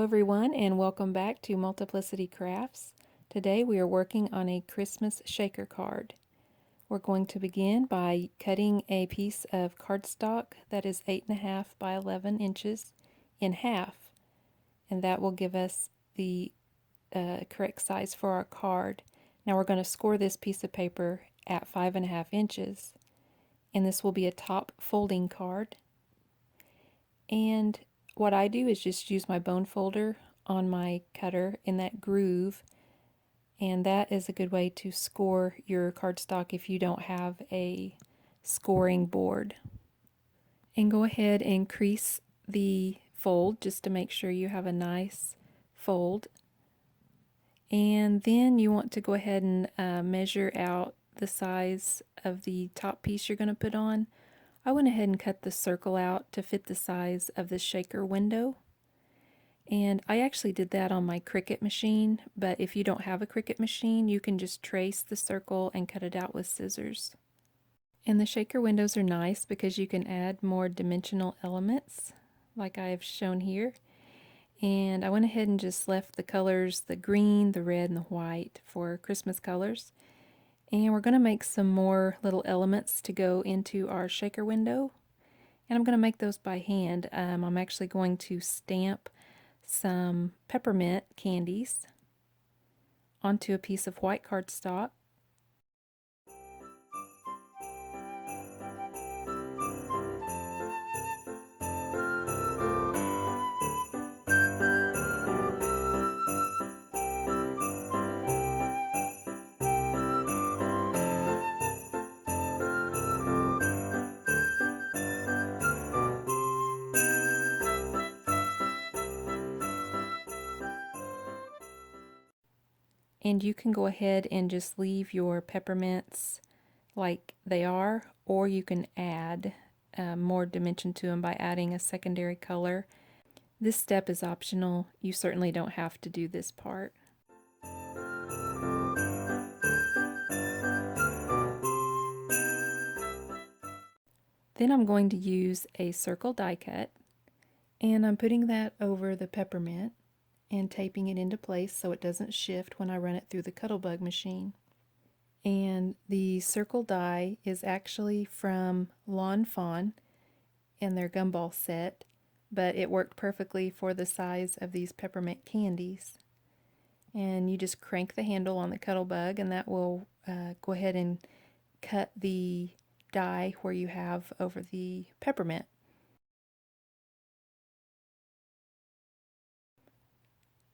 everyone, and welcome back to Multiplicity Crafts. Today we are working on a Christmas shaker card. We're going to begin by cutting a piece of cardstock that is 8.5 by 11 inches in half, and that will give us the correct size for our card. Now we're going to score this piece of paper at 5.5 inches, and this will be a top folding card. And what I do is just use my bone folder on my cutter in that groove, and that is a good way to score your cardstock if you don't have a scoring board. And go ahead and crease the fold just to make sure you have a nice fold. And then you want to go ahead and measure out the size of the top piece you're going to put on. I went ahead and cut the circle out to fit the size of the shaker window. And I actually did that on my Cricut machine, but if you don't have a Cricut machine, you can just trace the circle and cut it out with scissors. And the shaker windows are nice because you can add more dimensional elements, like I have shown here. And I went ahead and just left the colors, the green, the red, and the white for Christmas colors. And we're going to make some more little elements to go into our shaker window. And I'm going to make those by hand. I'm actually going to stamp some peppermint candies onto a piece of white cardstock. And you can go ahead and just leave your peppermints like they are, or you can add more dimension to them by adding a secondary color. This step is optional. You certainly don't have to do this part. Then I'm going to use a circle die cut, and I'm putting that over the peppermint and taping it into place so it doesn't shift when I run it through the Cuttlebug machine. And the circle die is actually from Lawn Fawn and their gumball set, but it worked perfectly for the size of these peppermint candies. And you just crank the handle on the Cuttlebug, and that will go ahead and cut the die where you have over the peppermint.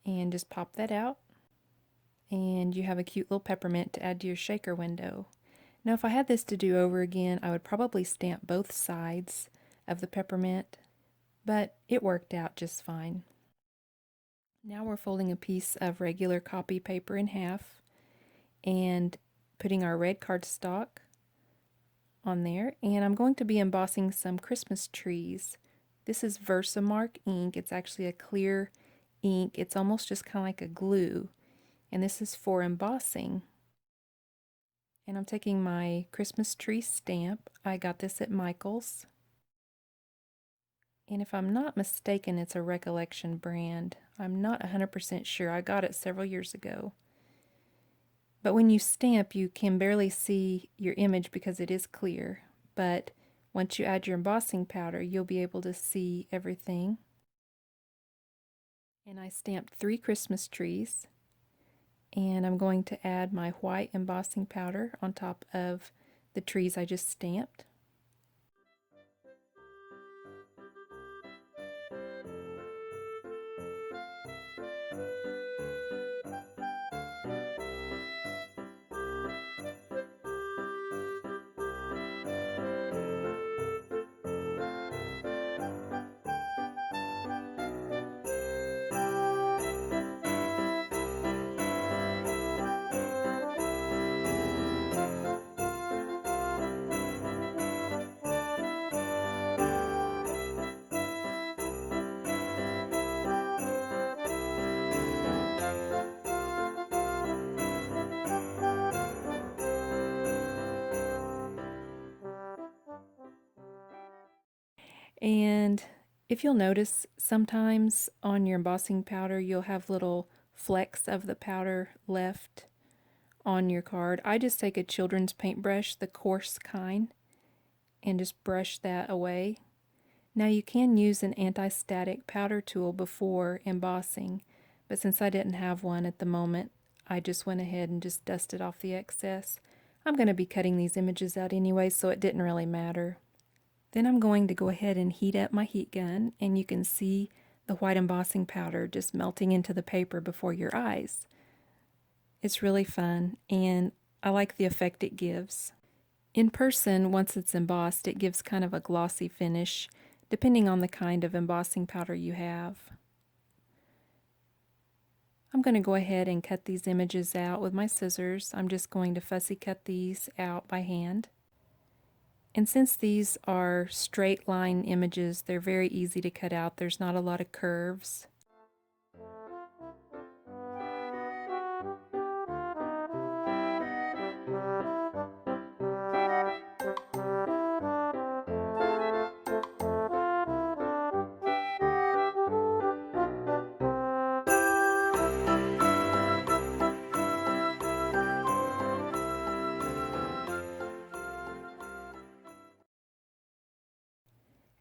And just pop that out, and you have a cute little peppermint to add to your shaker window. Now if I had this to do over again, I would probably stamp both sides of the peppermint, but it worked out just fine. Now we're folding a piece of regular copy paper in half and putting our red cardstock on there, and I'm going to be embossing some Christmas trees. This is Versamark ink. It's actually a clear ink. It's almost just kind of like a glue, and this is for embossing. And I'm taking my Christmas tree stamp. I got this at Michael's, and if I'm not mistaken, it's a Recollection brand. I'm not 100% sure. I got it several years ago. But when you stamp, you can barely see your image because it is clear, but once you add your embossing powder, you'll be able to see everything. And I stamped 3 Christmas trees, and I'm going to add my white embossing powder on top of the trees I just stamped. And If you'll notice, sometimes on your embossing powder you'll have little flecks of the powder left on your card. I just take a children's paintbrush, the coarse kind, and just brush that away. Now you can use an anti-static powder tool before embossing, but since I didn't have one at the moment, I just went ahead and just dusted off the excess. I'm going to be cutting these images out anyway, so it didn't really matter. Then I'm going to go ahead and heat up my heat gun, and you can see the white embossing powder just melting into the paper before your eyes. It's really fun, and I like the effect it gives. In person, once it's embossed, it gives kind of a glossy finish, depending on the kind of embossing powder you have. I'm going to go ahead and cut these images out with my scissors. I'm just going to fussy cut these out by hand. And since these are straight line images, they're very easy to cut out. There's not a lot of curves.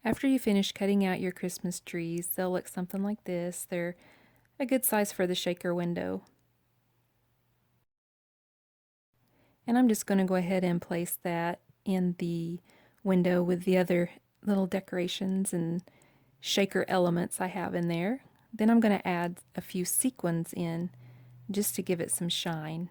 After you finish cutting out your Christmas trees, they'll look something like this. They're a good size for the shaker window. And I'm just going to go ahead and place that in the window with the other little decorations and shaker elements I have in there. Then I'm going to add a few sequins in just to give it some shine.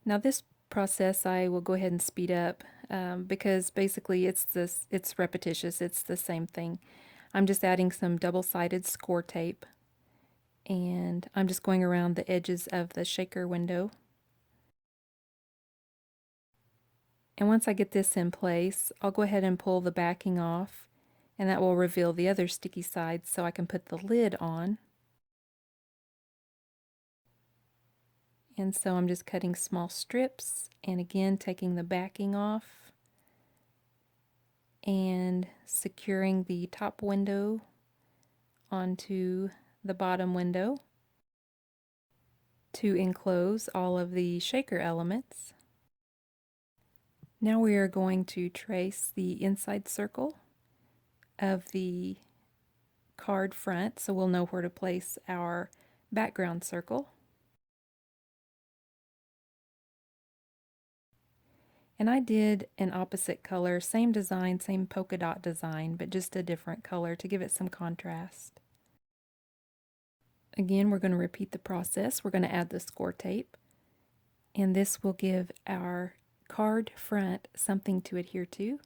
Now this process I will go ahead and speed up because basically it's repetitious, it's the same thing. I'm just adding some double-sided score tape, and I'm just going around the edges of the shaker window. And once I get this in place, I'll go ahead and pull the backing off, and that will reveal the other sticky sides so I can put the lid on. And so I'm just cutting small strips, and again taking the backing off and securing the top window onto the bottom window to enclose all of the shaker elements. Now we are going to trace the inside circle of the card front so we'll know where to place our background circle. And I did an opposite color, same design, same polka dot design, but just a different color to give it some contrast. Again, we're going to repeat the process. We're going to add the score tape, and this will give our card front something to adhere to.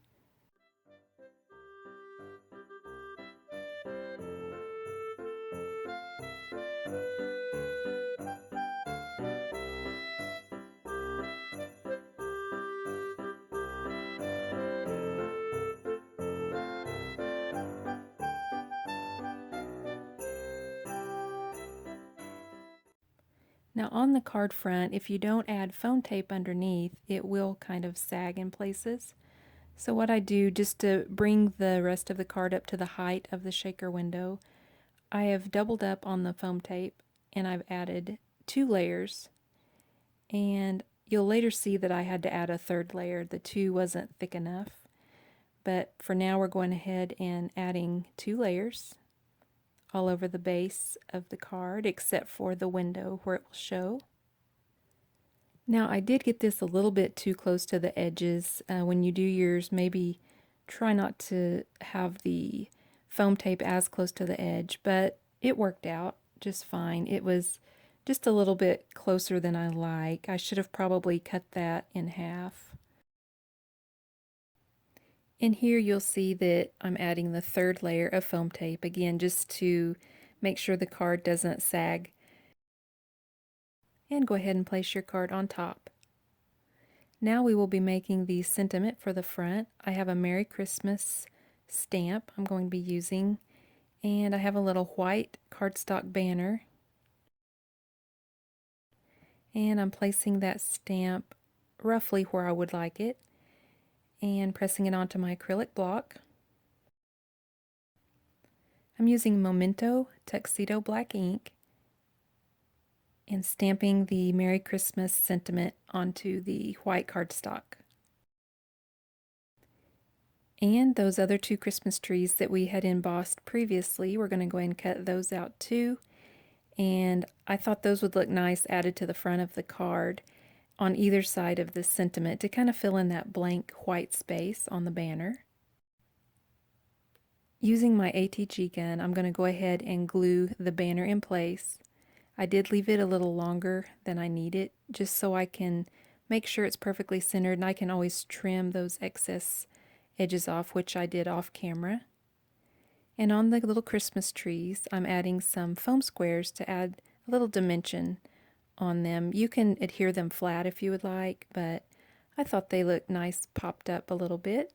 Now on the card front, if you don't add foam tape underneath, it will kind of sag in places. So what I do, just to bring the rest of the card up to the height of the shaker window, I have doubled up on the foam tape and I've added 2 layers. And you'll later see that I had to add a 3rd layer. The 2 wasn't thick enough. But for now we're going ahead and adding 2 layers all over the base of the card except for the window where it will show. Now I did get this a little bit too close to the edges. When you do yours, maybe try not to have the foam tape as close to the edge, but it worked out just fine. It was just a little bit closer than I like. I should have probably cut that in half. And here you'll see that I'm adding the 3rd layer of foam tape, again just to make sure the card doesn't sag. And go ahead and place your card on top. Now we will be making the sentiment for the front. I have a Merry Christmas stamp I'm going to be using, and I have a little white cardstock banner, and I'm placing that stamp roughly where I would like it and pressing it onto my acrylic block. I'm using Memento Tuxedo Black ink and stamping the Merry Christmas sentiment onto the white cardstock. And those other two Christmas trees that we had embossed previously, we're going to go ahead and cut those out too. And I thought those would look nice added to the front of the card on either side of the sentiment to kind of fill in that blank white space on the banner. Using my ATG gun, I'm going to go ahead and glue the banner in place. I did leave it a little longer than I need it, just so I can make sure it's perfectly centered, and I can always trim those excess edges off, which I did off camera. And on the little Christmas trees, I'm adding some foam squares to add a little dimension on them. You can adhere them flat if you would like, but I thought they looked nice popped up a little bit.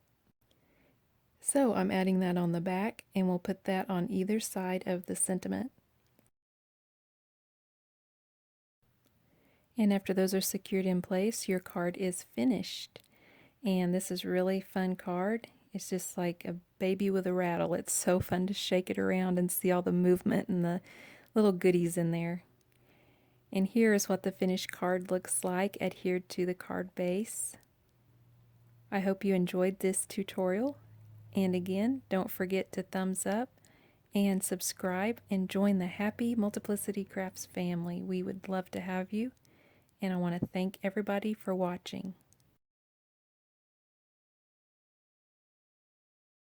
So I'm adding that on the back, and we'll put that on either side of the sentiment. And after those are secured in place, your card is finished. And this is really fun card. It's just like a baby with a rattle. It's so fun to shake it around and see all the movement and the little goodies in there. And here is what the finished card looks like adhered to the card base. I hope you enjoyed this tutorial. And again, don't forget to thumbs up and subscribe and join the Happy Multiplicity Crafts family. We would love to have you. And I want to thank everybody for watching.